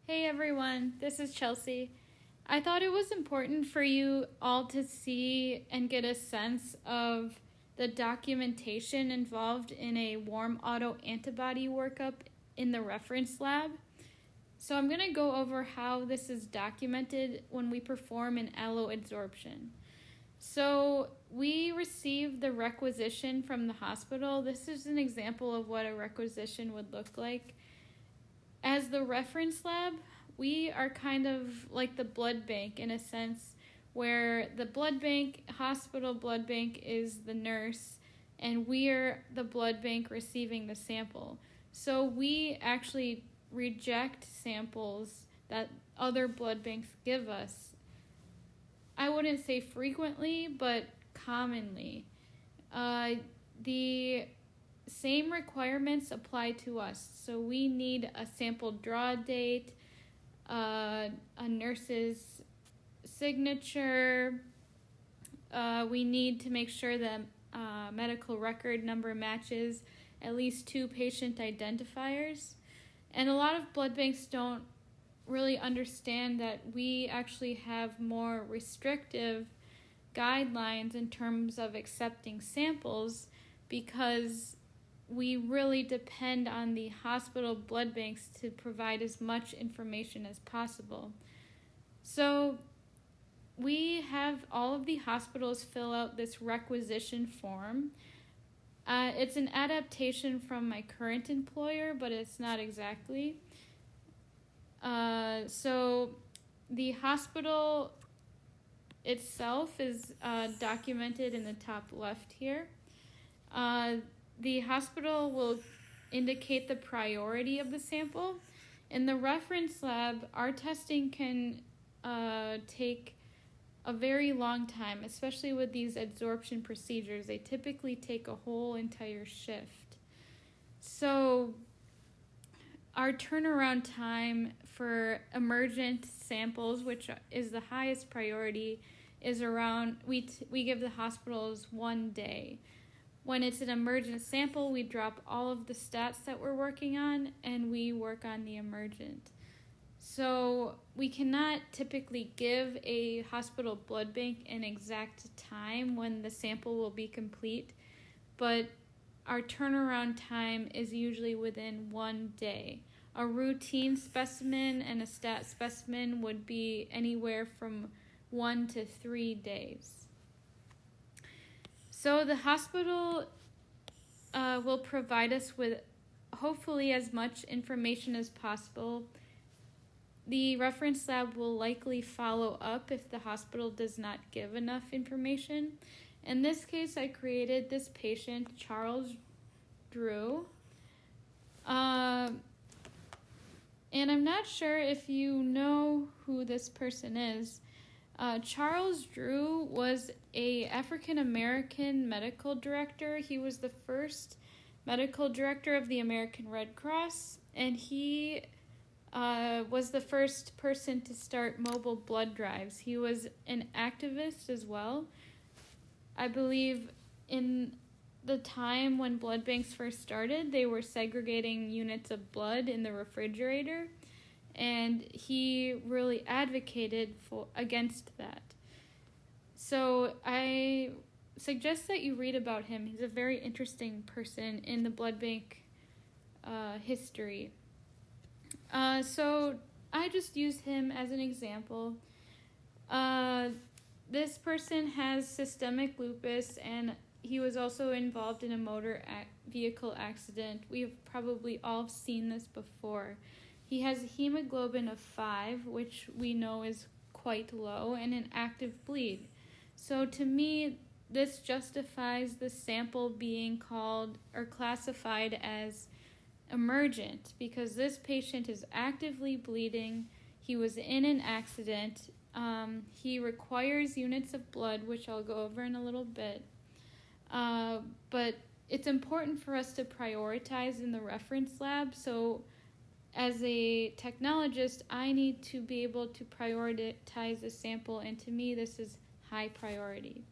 Hey everyone, this is Chelsea. I thought it was important for you all to see and get a sense of the documentation involved in a warm autoantibody workup in the reference lab. So I'm going to go over how this is documented when we perform an alloadsorption. So we receive the requisition from the hospital. This is an example of what a requisition would look like. As the reference lab, we are kind of like the blood bank in a sense, where the blood bank, hospital blood bank, is the nurse, and we're the blood bank receiving the sample. So we actually reject samples that other blood banks give us. I wouldn't say frequently, but commonly. The same requirements apply to us. So we need a sample draw date, a nurse's signature. We need to make sure that medical record number matches at least 2 patient identifiers. And a lot of blood banks don't really understand that we actually have more restrictive guidelines in terms of accepting samples, because we really depend on the hospital blood banks to provide as much information as possible. So we have all of the hospitals fill out this requisition form. It's an adaptation from my current employer, but it's not exactly. So the hospital itself is documented in the top left here. The hospital will indicate the priority of the sample. In the reference lab, our testing can take a very long time, especially with these adsorption procedures. They typically take a whole entire shift. So our turnaround time for emergent samples, which is the highest priority, is around, we give the hospitals 1 day. When it's an emergent sample, we drop all of the stats that we're working on and we work on the emergent. So we cannot typically give a hospital blood bank an exact time when the sample will be complete, but our turnaround time is usually within 1 day. A routine specimen and a stat specimen would be anywhere from 1 to 3 days. So the hospital will provide us with hopefully as much information as possible. The reference lab will likely follow up if the hospital does not give enough information. In this case, I created this patient, Charles Drew. And I'm not sure if you know who this person is. Charles Drew was an African-American medical director. He was the first medical director of the American Red Cross, and he was the first person to start mobile blood drives. He was an activist as well. I believe in the time when blood banks first started, they were segregating units of blood in the refrigerator, and he really advocated against that. So I suggest that you read about him. He's a very interesting person in the blood bank history. So I just use him as an example. This person has systemic lupus, and he was also involved in a motor vehicle accident. We've probably all seen this before. He has a hemoglobin of 5, which we know is quite low, and an active bleed. So to me, this justifies the sample being called or classified as emergent, because this patient is actively bleeding. He was in an accident. He requires units of blood, which I'll go over in a little bit. But it's important for us to prioritize in the reference lab. So as a technologist, I need to be able to prioritize a sample, and to me, this is high priority.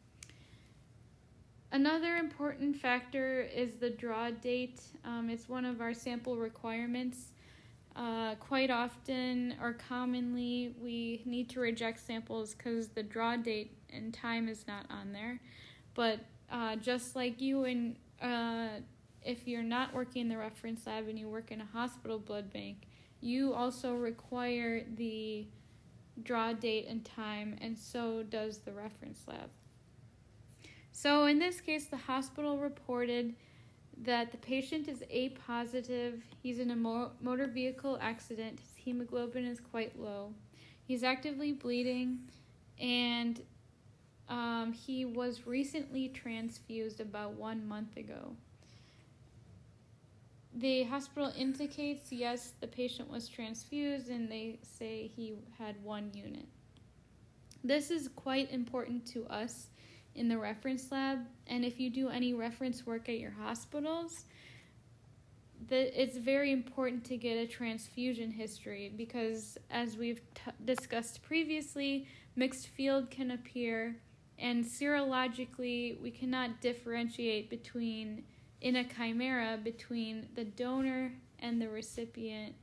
Another important factor is the draw date. It's one of our sample requirements. Quite often or commonly, we need to reject samples because the draw date and time is not on there. But just like you and if you're not working in the reference lab and you work in a hospital blood bank, you also require the draw date and time, and so does the reference lab. So in this case, the hospital reported that the patient is A positive. He's in a motor vehicle accident. His hemoglobin is quite low. He's actively bleeding, and he was recently transfused about 1 month ago. The hospital indicates, yes, the patient was transfused, and they say he had 1 unit. This is quite important to us in the reference lab, and if you do any reference work at your hospitals, it's very important to get a transfusion history because, as we've discussed previously, mixed field can appear, and serologically we cannot differentiate in a chimera between the donor and the recipient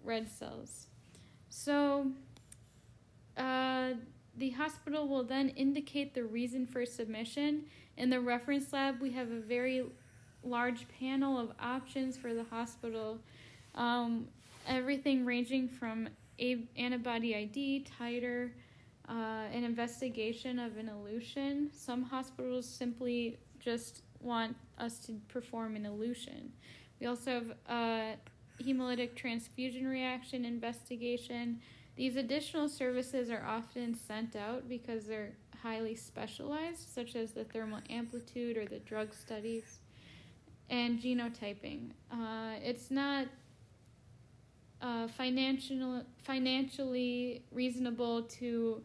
red cells. So the hospital will then indicate the reason for submission. In the reference lab, we have a very large panel of options for the hospital, everything ranging from antibody ID, titer, an investigation of an elution. Some hospitals simply just want us to perform an elution. We also have hemolytic transfusion reaction investigation. These additional services are often sent out because they're highly specialized, such as the thermal amplitude or the drug studies, and genotyping. It's not financially reasonable to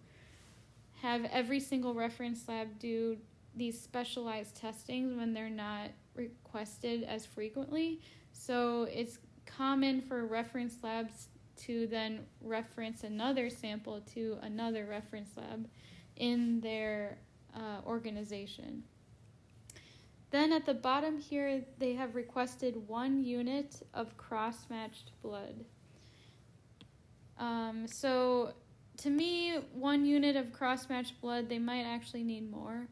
have every single reference lab do these specialized testings when they're not requested as frequently. So it's common for reference labs to then reference another sample to another reference lab in their organization. Then at the bottom here, they have requested 1 unit of cross-matched blood. So to me, 1 unit of cross-matched blood, they might actually need more.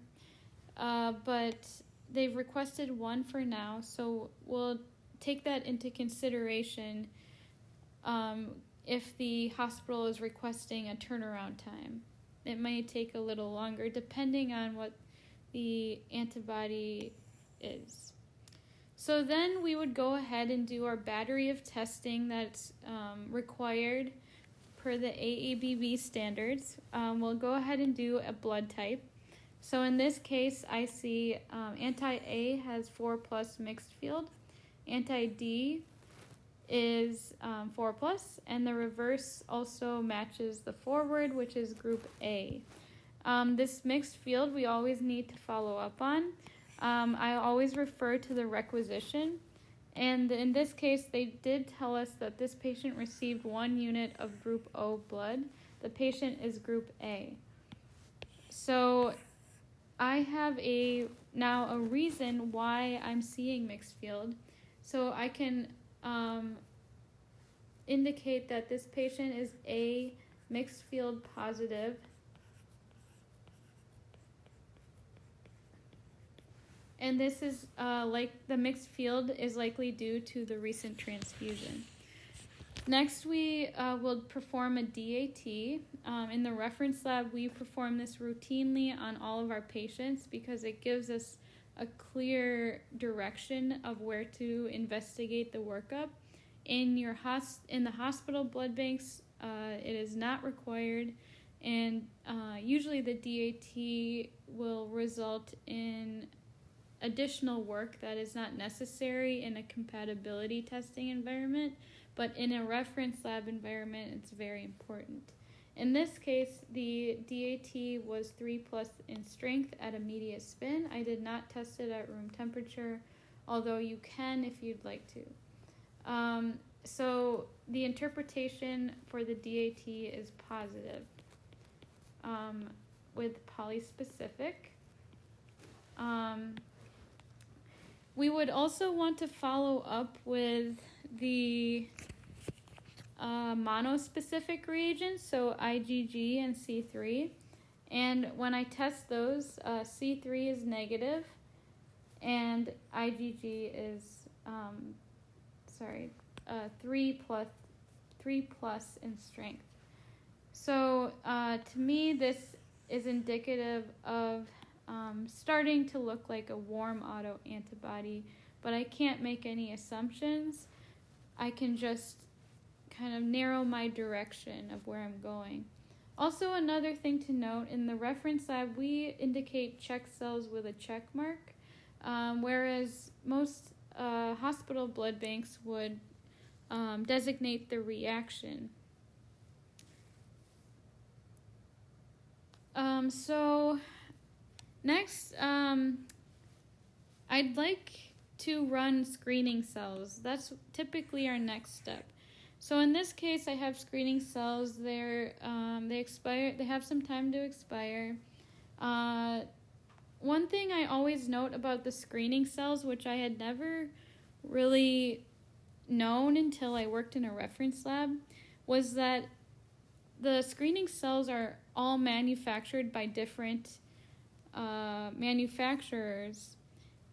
But they've requested 1 for now, so we'll take that into consideration if the hospital is requesting a turnaround time. It might take a little longer depending on what the antibody is. So then we would go ahead and do our battery of testing that's required per the AABB standards. We'll go ahead and do a blood type. So in this case, I see anti-A has 4+ mixed field, anti-D is 4+, and the reverse also matches the forward, which is group A. This mixed field we always need to follow up on. I always refer to the requisition, and in this case they did tell us that this patient received 1 unit of group O blood. The patient is group A. So I have now a reason why I'm seeing mixed field. So I can indicate that this patient is A mixed field positive. And this is like the mixed field is likely due to the recent transfusion. Next, we will perform a DAT. In the reference lab, we perform this routinely on all of our patients because it gives us a clear direction of where to investigate the workup. In the hospital blood banks, it is not required, and usually the DAT will result in additional work that is not necessary in a compatibility testing environment, but in a reference lab environment, it's very important. In this case, the DAT was 3+ in strength at immediate spin. I did not test it at room temperature, although you can if you'd like to. So the interpretation for the DAT is positive with polyspecific. We would also want to follow up with the monospecific reagents, so IgG and C3. And when I test those, C3 is negative, and IgG is 3 plus in strength. So to me, this is indicative of starting to look like a warm autoantibody, but I can't make any assumptions. I can just kind of narrow my direction of where I'm going. Also, another thing to note, in the reference lab, we indicate check cells with a check mark, whereas most hospital blood banks would designate the reaction. So next, I'd like to run screening cells. That's typically our next step. So in this case, I have screening cells. They expire. They have some time to expire. One thing I always note about the screening cells, which I had never really known until I worked in a reference lab, was that the screening cells are all manufactured by different manufacturers,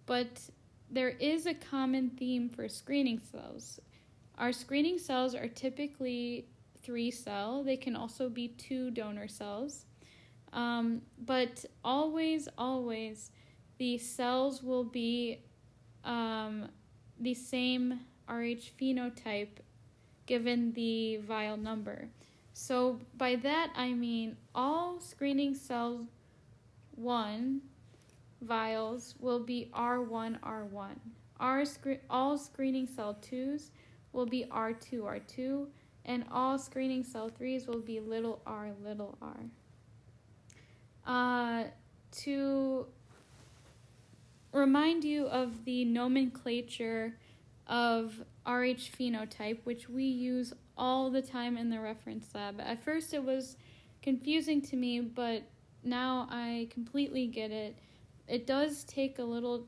but there is a common theme for screening cells. Our screening cells are typically 3-cell. They can also be 2 donor cells. But always, the cells will be the same Rh phenotype given the vial number. So by that I mean all screening cell 1 vials will be R1. All screening cell 2s will be R2, and all screening cell 3s will be little r. To remind you of the nomenclature of Rh phenotype, which we use all the time in the reference lab. At first it was confusing to me, but now I completely get it. It does take a little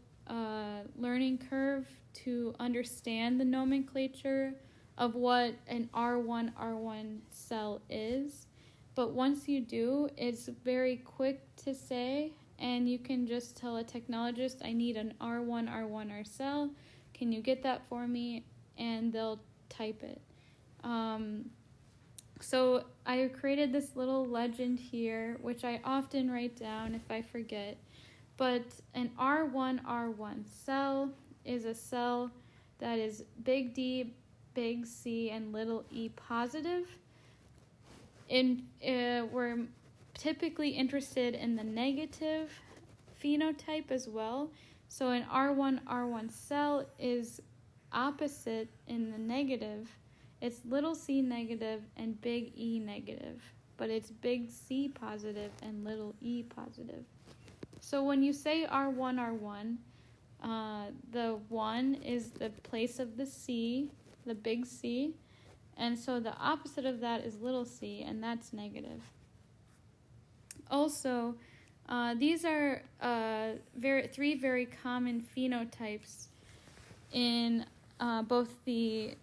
learning curve to understand the nomenclature of what an R1 cell is. But once you do, it's very quick to say, and you can just tell a technologist, I need an R1 cell. Can you get that for me? And they'll type it. So I created this little legend here, which I often write down if I forget. But an R1 cell is a cell that is big D, big C, and little e positive. We're typically interested in the negative phenotype as well. So an R1 cell is opposite in the negative. It's little c negative and big E negative, but it's big C positive and little e positive. So when you say R1, the 1 is the place of the C, the big C, and so the opposite of that is little c, and that's negative. Also, these are 3 very common phenotypes in both the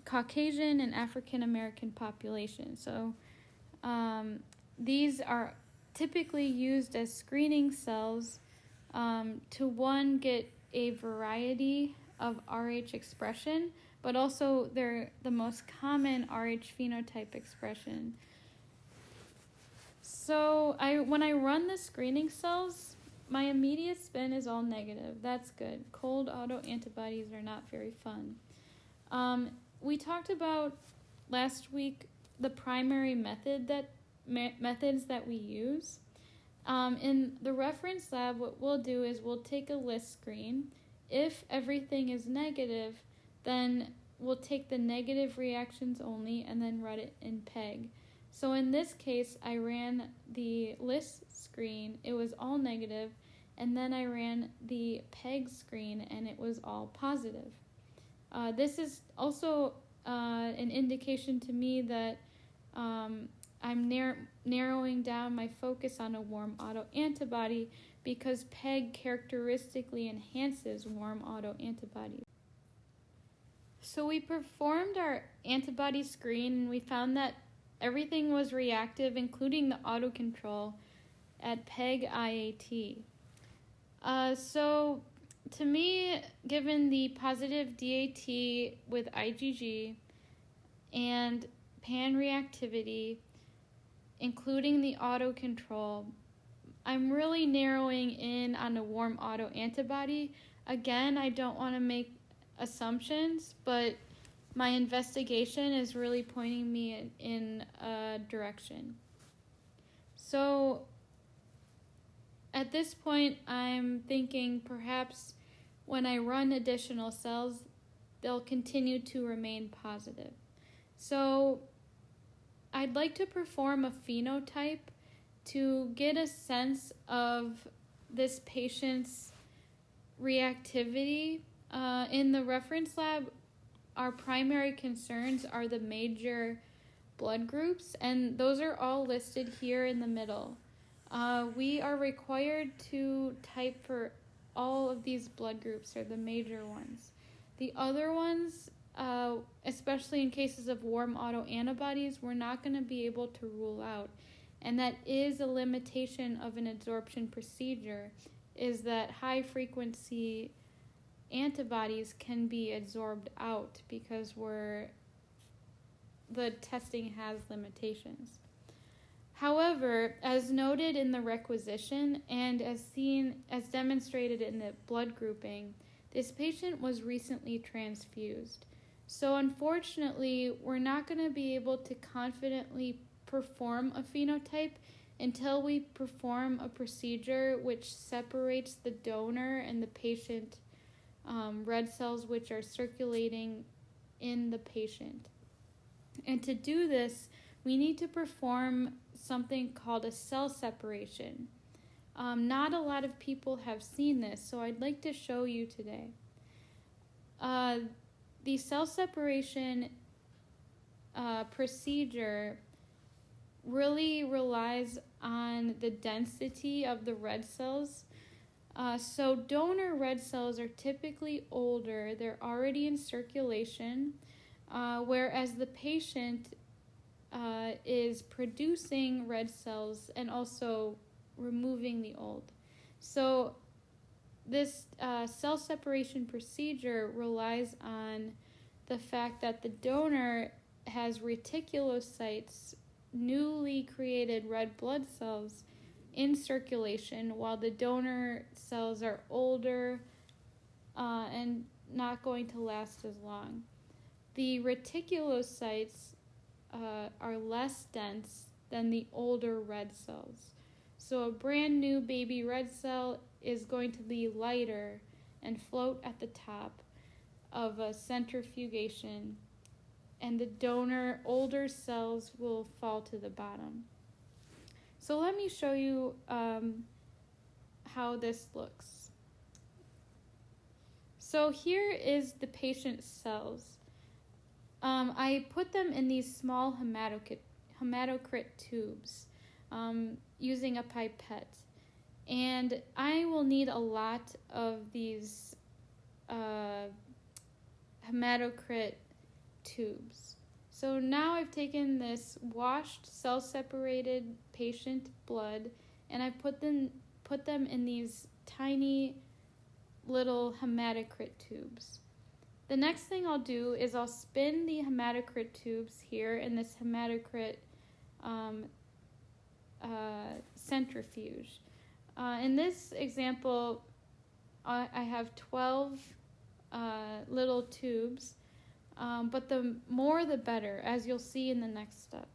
Caucasian and African American population. So these are typically used as screening cells to get a variety of Rh expression, but also they're the most common Rh phenotype expression. So when I run the screening cells, my immediate spin is all negative. That's good. Cold autoantibodies are not very fun. We talked about last week the primary methods that we use. In the reference lab, what we'll do is we'll take a list screen. If everything is negative, then we'll take the negative reactions only and then run it in PEG. So in this case, I ran the list screen. It was all negative. And then I ran the PEG screen, and it was all positive. This is also an indication to me that I'm narrowing down my focus on a warm autoantibody because PEG characteristically enhances warm autoantibodies. So we performed our antibody screen and we found that everything was reactive, including the autocontrol at PEG IAT. So to me, given the positive DAT with IgG and pan-reactivity, including the autocontrol, I'm really narrowing in on a warm autoantibody. Again, I don't want to make assumptions, but my investigation is really pointing me in a direction. So at this point, I'm thinking perhaps when I run additional cells, they'll continue to remain positive. So I'd like to perform a phenotype to get a sense of this patient's reactivity. In the reference lab, our primary concerns are the major blood groups, and those are all listed here in the middle. We are required to type for all of these blood groups, or the major ones. The other ones, especially in cases of warm autoantibodies, we're not going to be able to rule out. And that is a limitation of an adsorption procedure, is that high-frequency antibodies can be adsorbed out because the testing has limitations. However, as noted in the requisition and as demonstrated in the blood grouping, this patient was recently transfused. So unfortunately, we're not going to be able to confidently perform a phenotype until we perform a procedure which separates the donor and the patient red cells which are circulating in the patient. And to do this, we need to perform something called a cell separation. Not a lot of people have seen this, so I'd like to show you today. The cell separation procedure really relies on the density of the red cells. So donor red cells are typically older, they're already in circulation, whereas the patient is producing red cells and also removing the old. So this cell separation procedure relies on the fact that the donor has reticulocytes, newly created red blood cells, in circulation, while the donor cells are older and not going to last as long. The reticulocytes are less dense than the older red cells. So a brand new baby red cell is going to be lighter and float at the top of a centrifugation, and the donor older cells will fall to the bottom. So let me show you how this looks. So here is the patient's cells. I put them in these small hematocrit tubes using a pipette. And I will need a lot of these hematocrit tubes. So now I've taken this washed, cell-separated patient blood, and I put them in these tiny little hematocrit tubes. The next thing I'll do is I'll spin the hematocrit tubes here in this hematocrit centrifuge. In this example, I have 12 little tubes, but the more the better, as you'll see in the next step.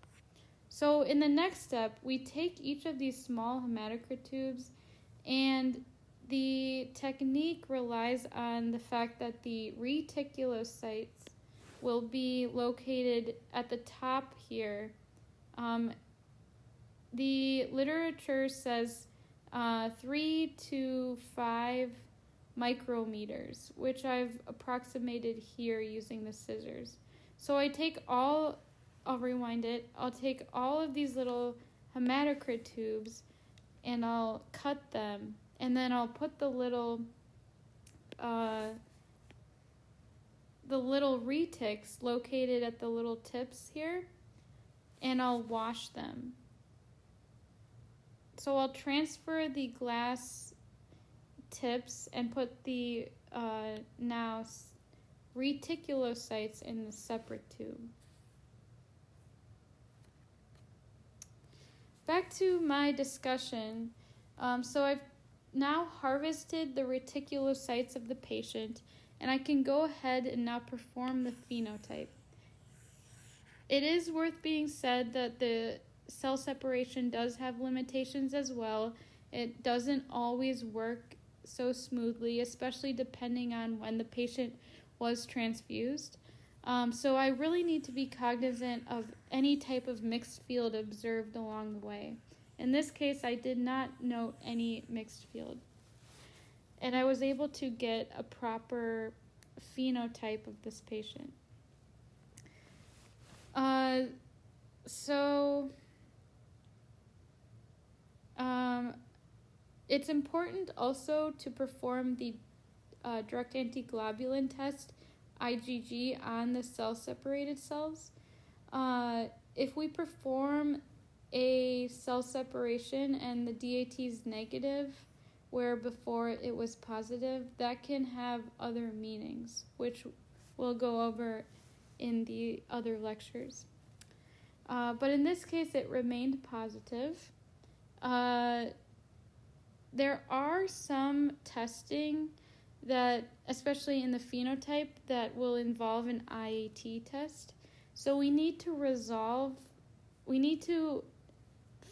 So in the next step, we take each of these small hematocrit tubes, and the technique relies on the fact that the reticulocytes will be located at the top here. The literature says 3 to 5 micrometers, which I've approximated here using the scissors. So I'll rewind it. I'll take all of these little hematocrit tubes and I'll cut them, and then I'll put the the little retics located at the little tips here, and I'll wash them. So I'll transfer the glass tips and put the now reticulocytes in the separate tube. Back to my discussion. So I've now harvested the reticulocytes of the patient, and I can go ahead and now perform the phenotype. It is worth being said that the cell separation does have limitations as well. It doesn't always work so smoothly, especially depending on when the patient was transfused. So I really need to be cognizant of any type of mixed field observed along the way. In this case, I did not note any mixed field. And I was able to get a proper phenotype of this patient. It's important also to perform the direct antiglobulin test, IgG, on the cell-separated cells. If we perform a cell separation and the DAT is negative, where before it was positive, that can have other meanings, which we'll go over in the other lectures. But in this case, it remained positive. There are some testing that, especially in the phenotype, that will involve an IAT test. So we need to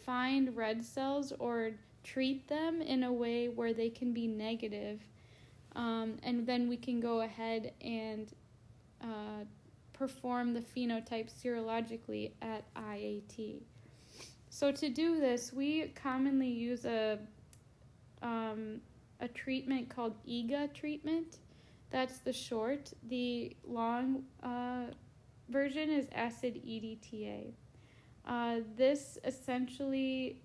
find red cells or treat them in a way where they can be negative. And then we can go ahead and perform the phenotype serologically at IAT. So to do this, we commonly use a treatment called EGA treatment. That's the short. The long version is acid EDTA. This essentially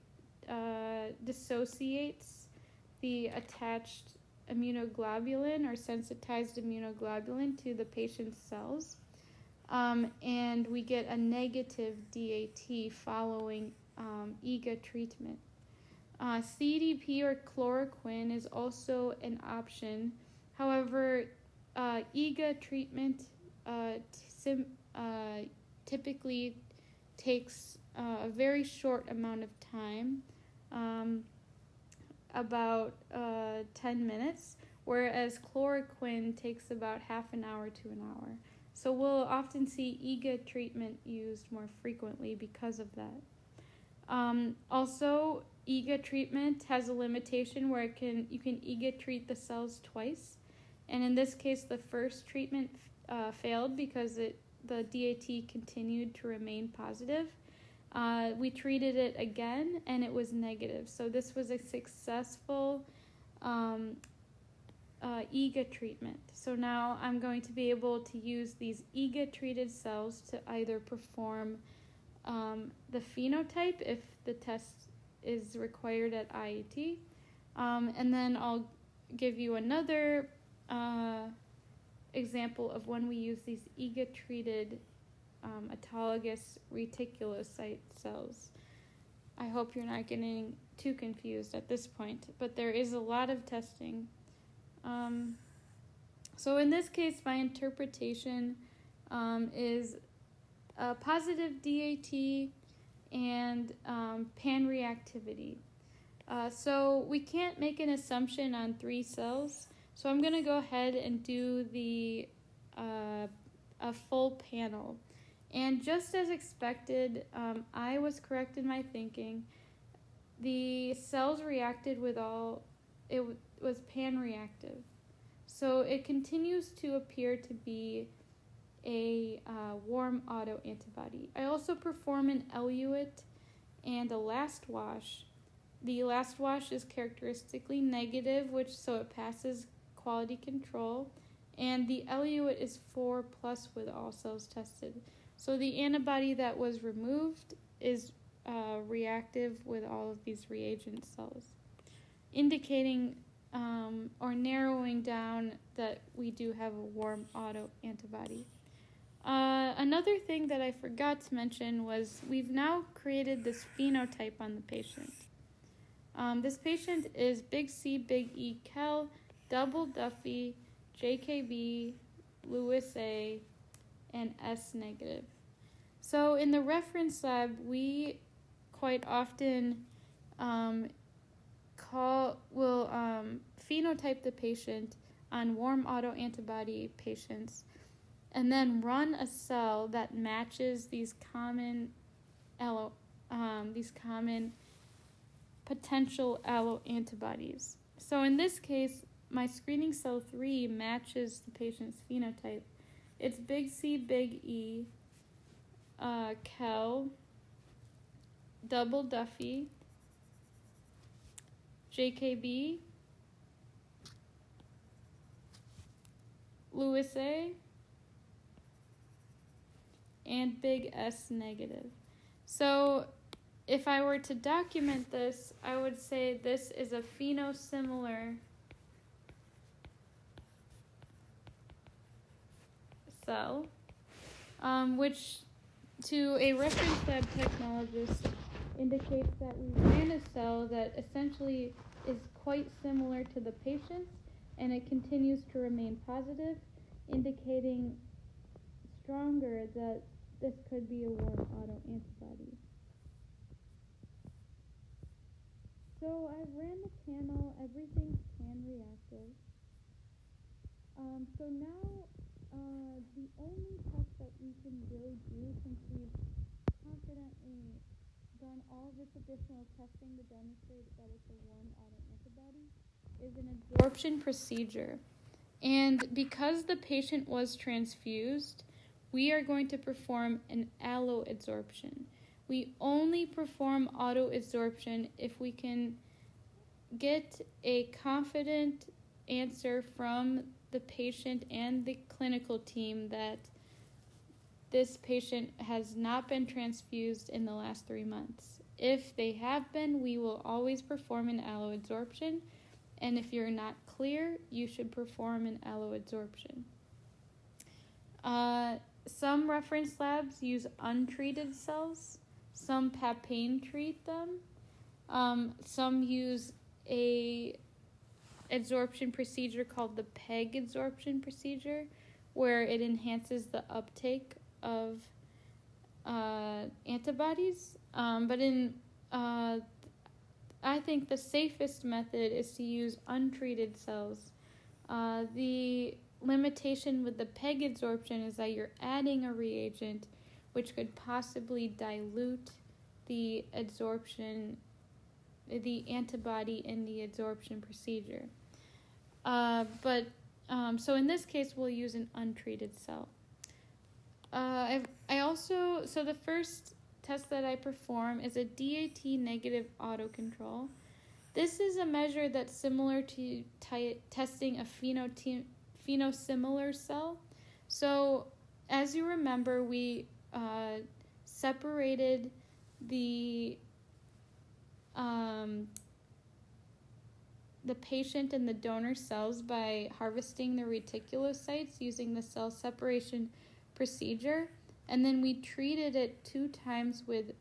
dissociates the attached immunoglobulin or sensitized immunoglobulin to the patient's cells, and we get a negative DAT following EGA treatment. CDP or chloroquine is also an option. However, EGA treatment typically takes a very short amount of time, about 10 minutes, whereas chloroquine takes about half an hour to an hour. So we'll often see EGA treatment used more frequently because of that. Also, EGA treatment has a limitation where you can EGA treat the cells twice, and in this case, the first treatment failed because the DAT continued to remain positive. We treated it again, and it was negative. So this was a successful EGA treatment. So now I'm going to be able to use these EGA-treated cells to either perform the phenotype if the test is required at IAT, and then I'll give you another example of when we use these EGA-treated autologous reticulocyte cells. I hope you're not getting too confused at this point, but there is a lot of testing. So in this case, my interpretation is a positive DAT and pan-reactivity. So we can't make an assumption on 3 cells, so I'm going to go ahead and do a full panel. And just as expected, I was correct in my thinking. The cells reacted it was pan-reactive. So it continues to appear to be a warm autoantibody. I also perform an eluate and a last wash. The last wash is characteristically negative, so it passes quality control, and the eluate is 4+ with all cells tested. So the antibody that was removed is reactive with all of these reagent cells, indicating or narrowing down that we do have a warm autoantibody. Another thing that I forgot to mention was we've now created this phenotype on the patient. This patient is big C, big E, Kel, double Duffy, JKB, Lewis A, and S negative. So in the reference lab, we quite often phenotype the patient on warm autoantibody patients, and then run a cell that matches these common potential alloantibodies. So in this case, my screening cell 3 matches the patient's phenotype. It's big C, big E, Kel, double Duffy, JKB, Lewis A, and big S negative. So if I were to document this, I would say this is a phenosimilar cell, which to a reference lab technologist indicates that we ran a cell that essentially is quite similar to the patient's, and it continues to remain positive, indicating stronger that this could be a warm autoantibody. So I've ran the panel, everything's pan-reactive. So now the only test that we can really do, since we've confidently done all this additional testing to demonstrate that it's a warm autoantibody, is an absorption procedure. And because the patient was transfused, we are going to perform an alloadsorption. We only perform autoadsorption if we can get a confident answer from the patient and the clinical team that this patient has not been transfused in the last 3 months. If they have been, we will always perform an alloadsorption, and if you're not clear, you should perform an alloadsorption. Some reference labs use untreated cells. Some papain treat them. Some use a adsorption procedure called the PEG adsorption procedure, where it enhances the uptake of antibodies. I think the safest method is to use untreated cells. The limitation with the PEG adsorption is that you're adding a reagent which could possibly dilute the adsorption, the antibody in the adsorption procedure. So in this case, we'll use an untreated cell. So the first test that I perform is a DAT negative autocontrol. This is a measure that's similar to testing a phenosimilar cell. So as you remember, we separated the patient and the donor cells by harvesting the reticulocytes using the cell separation procedure, and then we treated it 2 times with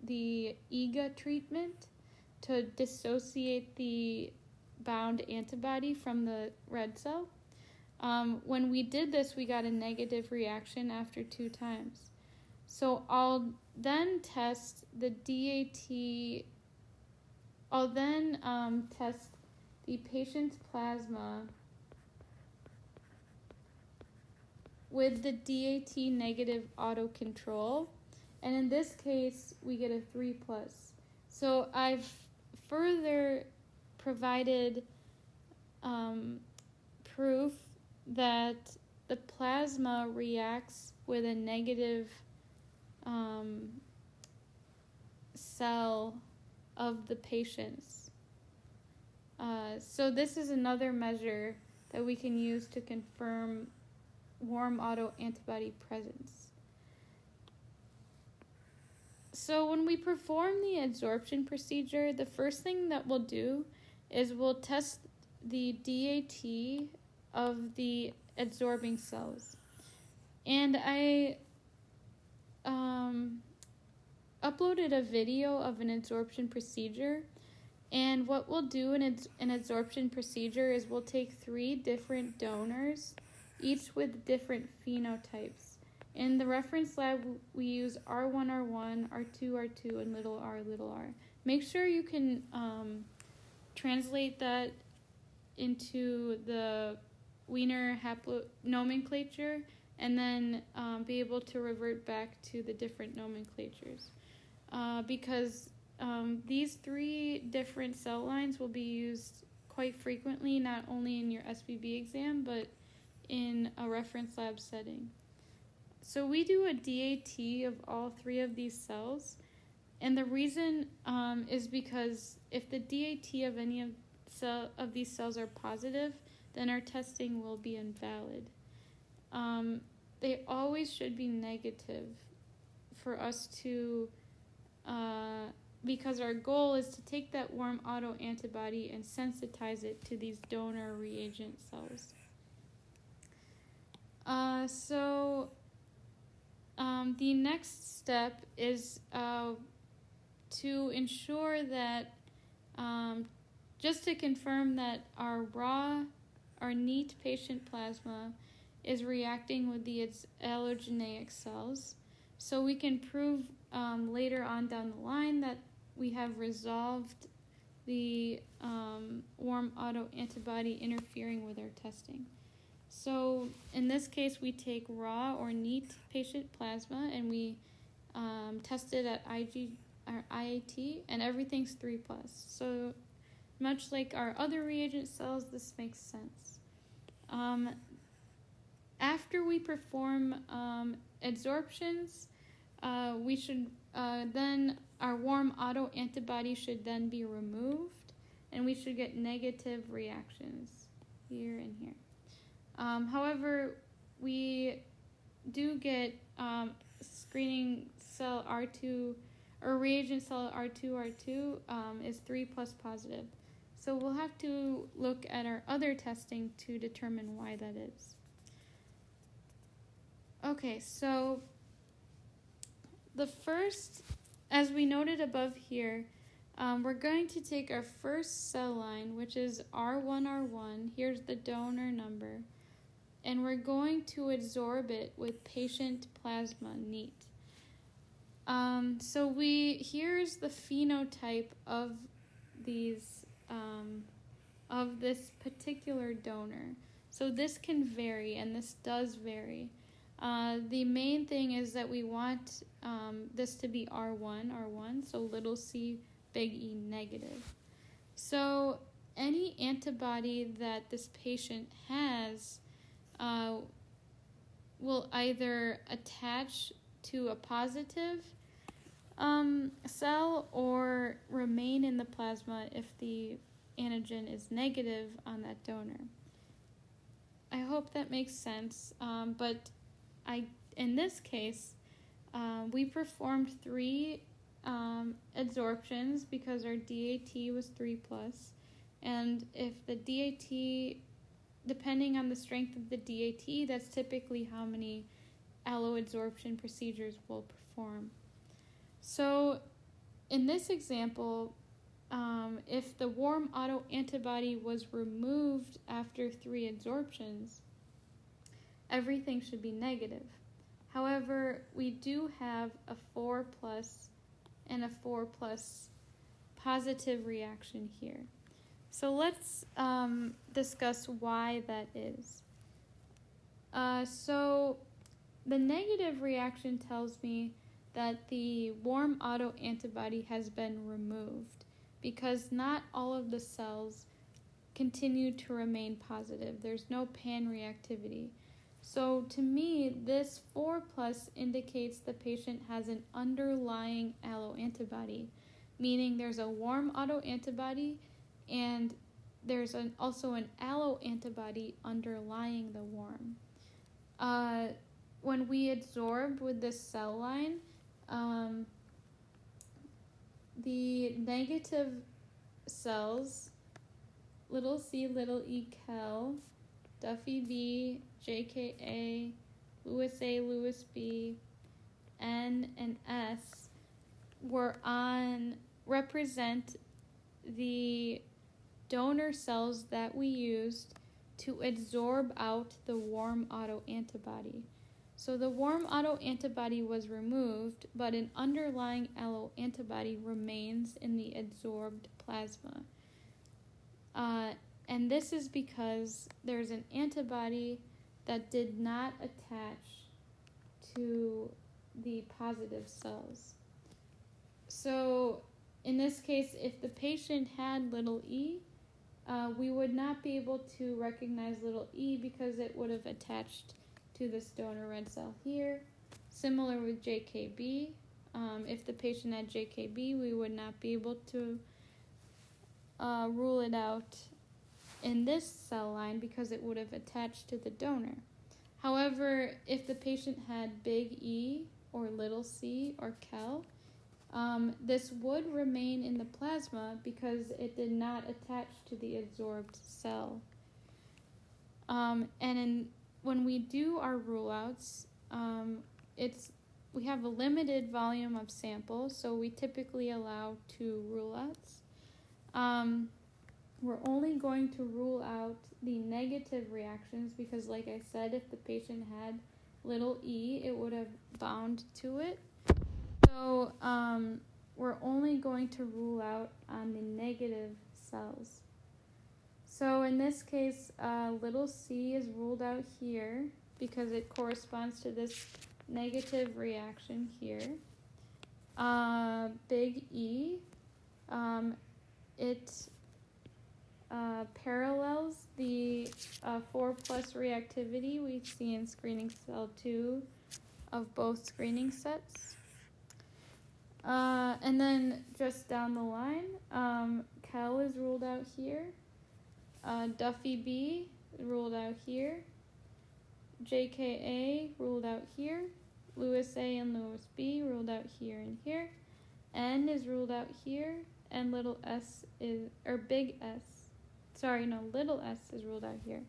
the EGA treatment to dissociate the bound antibody from the red cell. When we did this, we got a negative reaction after 2 times. So I'll then test the DAT. I'll then test the patient's plasma with the DAT negative autocontrol, and in this case, we get a 3+. So I've further provided proof that the plasma reacts with a negative cell of the patient's. So this is another measure that we can use to confirm warm autoantibody presence. So when we perform the adsorption procedure, the first thing that we'll do is we'll test the DAT of the adsorbing cells. And I uploaded a video of an adsorption procedure. And what we'll do in an adsorption procedure is we'll take 3 different donors, each with different phenotypes. In the reference lab, we use R1, R1, R2, R2, and little r, little r. Make sure you can translate that into the Wiener nomenclature and then be able to revert back to the different nomenclatures. Because these 3 different cell lines will be used quite frequently, not only in your SBB exam, but in a reference lab setting. So we do a DAT of all 3 of these cells, and the reason is because if the DAT of any of these cells are positive, then our testing will be invalid. They always should be negative for us to, because our goal is to take that warm autoantibody and sensitize it to these donor reagent cells. The next step is to ensure that, just to confirm that our neat patient plasma is reacting with the allogeneic cells, so we can prove later on down the line that we have resolved the warm autoantibody interfering with our testing. So in this case, we take raw or neat patient plasma and we test it at IAT, and everything's 3+. So much like our other reagent cells, this makes sense. After we perform adsorptions, we should then our warm autoantibody should then be removed, and we should get negative reactions here and here. However, we do get screening cell R2 or reagent cell R2 is 3+ positive. So we'll have to look at our other testing to determine why that is. Okay, so the first, as we noted above here, we're going to take our first cell line, which is R1R1. Here's the donor number. And we're going to adsorb it with patient plasma neat. So here's the phenotype of these of this particular donor. So this can vary, and this does vary. The main thing is that we want this to be R1, so little c, big E negative. So any antibody that this patient has will either attach to a positive cell or remain in the plasma if the antigen is negative on that donor. I hope that makes sense, but in this case, we performed 3 adsorptions because our DAT was 3+, and if the DAT, depending on the strength of the DAT, that's typically how many alloadsorption procedures we'll perform. So in this example, if the warm autoantibody was removed after 3 adsorptions, everything should be negative. However, we do have a 4+ and a 4+ positive reaction here. So let's discuss why that is. So the negative reaction tells me that the warm autoantibody has been removed because not all of the cells continue to remain positive. There's no pan-reactivity. So to me, this 4+ indicates the patient has an underlying alloantibody, meaning there's a warm autoantibody and there's also an alloantibody underlying the warm. When we adsorb with this cell line, the negative cells little c, little e, Kel, Duffy B, JKA, Lewis A, Lewis B, N, and S represent the donor cells that we used to adsorb out the warm autoantibody. So the warm autoantibody was removed, but an underlying alloantibody remains in the adsorbed plasma. And this is because there's an antibody that did not attach to the positive cells. So in this case, if the patient had little e, we would not be able to recognize little e because it would have attached to this donor red cell here. Similar with JKB, if the patient had JKB, we would not be able to rule it out in this cell line because it would have attached to the donor. However, if the patient had big E or little c or Kel, this would remain in the plasma because it did not attach to the adsorbed cell. When we do our rule-outs, we have a limited volume of samples, so we typically allow 2 rule-outs. We're only going to rule out the negative reactions because, like I said, if the patient had little e, it would have bound to it. So we're only going to rule out on the negative cells. So in this case, little c is ruled out here because it corresponds to this negative reaction here. Big E, it parallels the 4+ reactivity we see in screening cell 2 of both screening sets. And then just down the line, Kel is ruled out here. Duffy B ruled out here. JKA ruled out here. Lewis A and Lewis B ruled out here and here. N is ruled out here. And little s little s is ruled out here.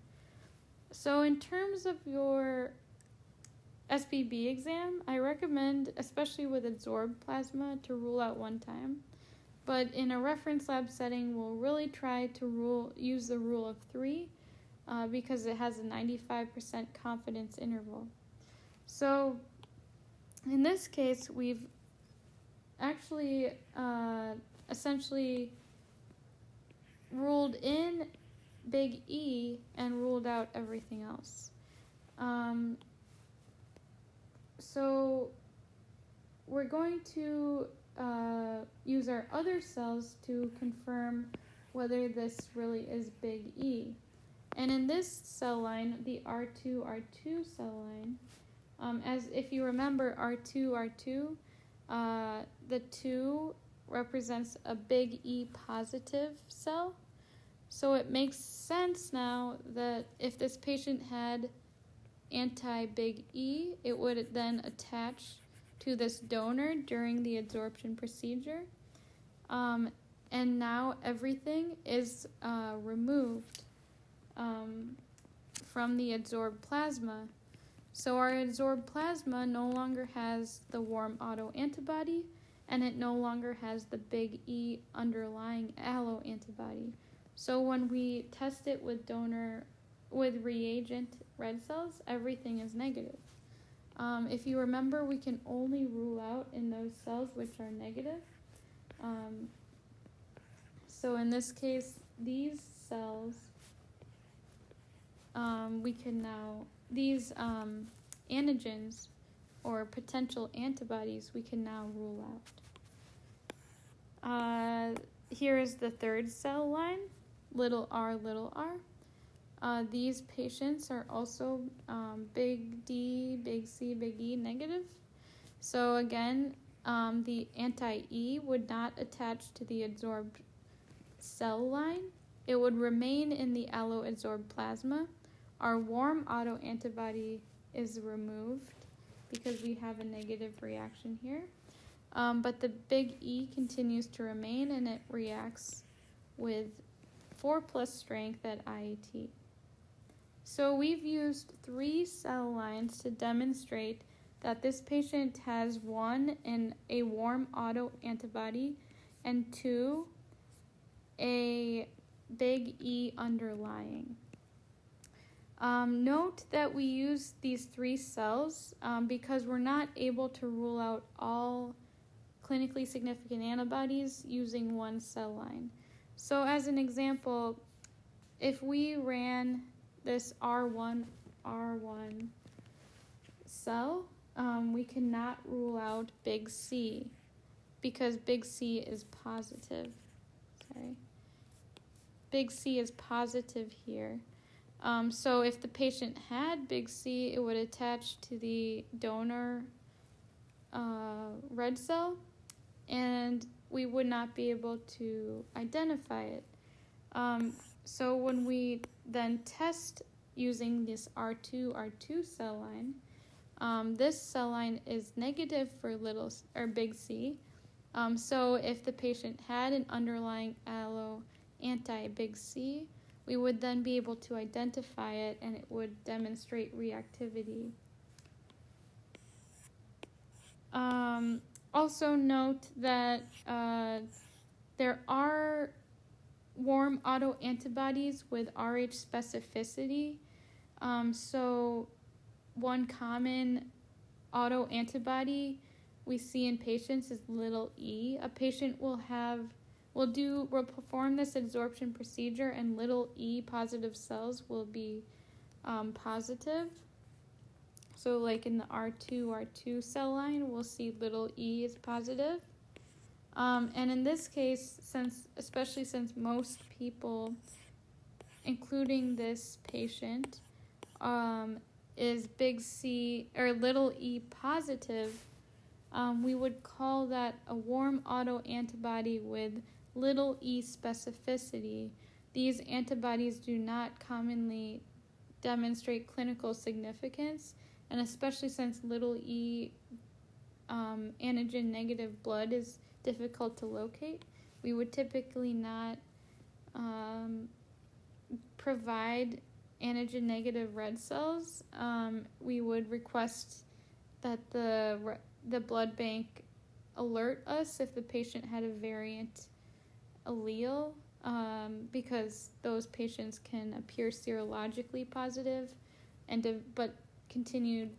So in terms of your SPB exam, I recommend, especially with adsorbed plasma, to rule out 1 time. But in a reference lab setting, we'll really try to use the rule of 3 because it has a 95% confidence interval. So in this case, we've actually essentially ruled in big E and ruled out everything else. So we're going to use our other cells to confirm whether this really is big E. And in this cell line, the R2 cell line, as if you remember R2, the 2 represents a big E positive cell. So it makes sense now that if this patient had anti-big E, it would then attach to this donor during the adsorption procedure. And now everything is removed from the adsorbed plasma. So our adsorbed plasma no longer has the warm autoantibody, and it no longer has the big E underlying alloantibody. So when we test it with reagent red cells, everything is negative. If you remember, we can only rule out in those cells which are negative. So in this case, these cells, these antigens or potential antibodies, we can now rule out. Here is the 3rd cell line, little r, these patients are also big D, big C, big E negative. So again, the anti-E would not attach to the adsorbed cell line. It would remain in the alloadsorbed plasma. Our warm autoantibody is removed because we have a negative reaction here. But the big E continues to remain, and it reacts with 4+ strength at IAT. So we've used 3 cell lines to demonstrate that this patient has 1, a warm autoantibody, and 2, a big E underlying. Note that we use these 3 cells because we're not able to rule out all clinically significant antibodies using 1 cell line. So as an example, if we ran this R1 cell, we cannot rule out big C because big C is positive. Big C is positive here. So if the patient had big C, it would attach to the donor red cell, and we would not be able to identify it. So when we then test using this R2 cell line, this cell line is negative for big C. So if the patient had an underlying allo anti-big C, we would then be able to identify it and it would demonstrate reactivity. Also note that there are warm autoantibodies with Rh specificity. So one common autoantibody we see in patients is little e. A patient will perform this absorption procedure and little e positive cells will be positive. So like in the R2 cell line, we'll see little e is positive. And in this case, especially since most people, including this patient, is big C or little e positive, we would call that a warm autoantibody with little e specificity. These antibodies do not commonly demonstrate clinical significance, and especially since little e antigen negative blood is difficult to locate, we would typically not provide antigen negative red cells. We would request that the blood bank alert us if the patient had a variant allele, because those patients can appear serologically positive but continue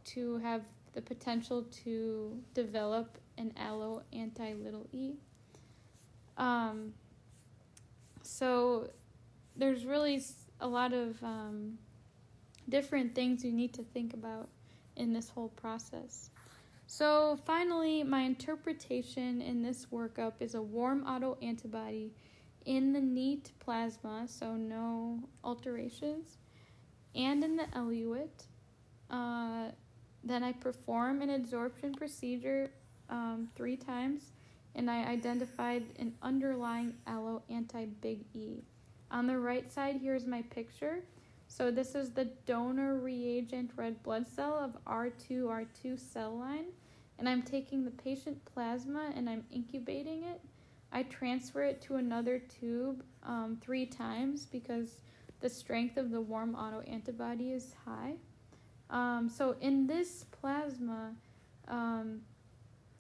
to have the potential to develop an allo anti-little e. So there's really a lot of different things you need to think about in this whole process. So finally, my interpretation in this workup is a warm autoantibody in the neat plasma, so no alterations, and in the eluate. Then I perform an absorption procedure 3 times, and I identified an underlying allo anti-big E. On the right side, here's my picture. So this is the donor reagent red blood cell of R2 cell line, and I'm taking the patient plasma and I'm incubating it. I transfer it to another tube 3 times because the strength of the warm autoantibody is high. So in this plasma,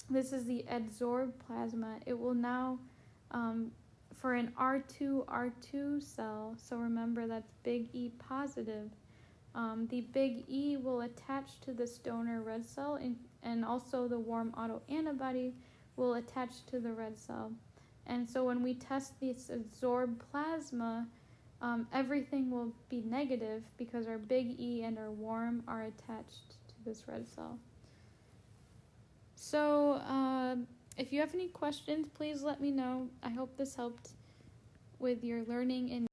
this is the adsorbed plasma. It will now, for an R2 cell, so remember that's big E positive, the big E will attach to this donor red cell, and also the warm autoantibody will attach to the red cell. And so when we test this adsorbed plasma, everything will be negative because our big E and our warm are attached to this red cell. So if you have any questions, please let me know. I hope this helped with your learning in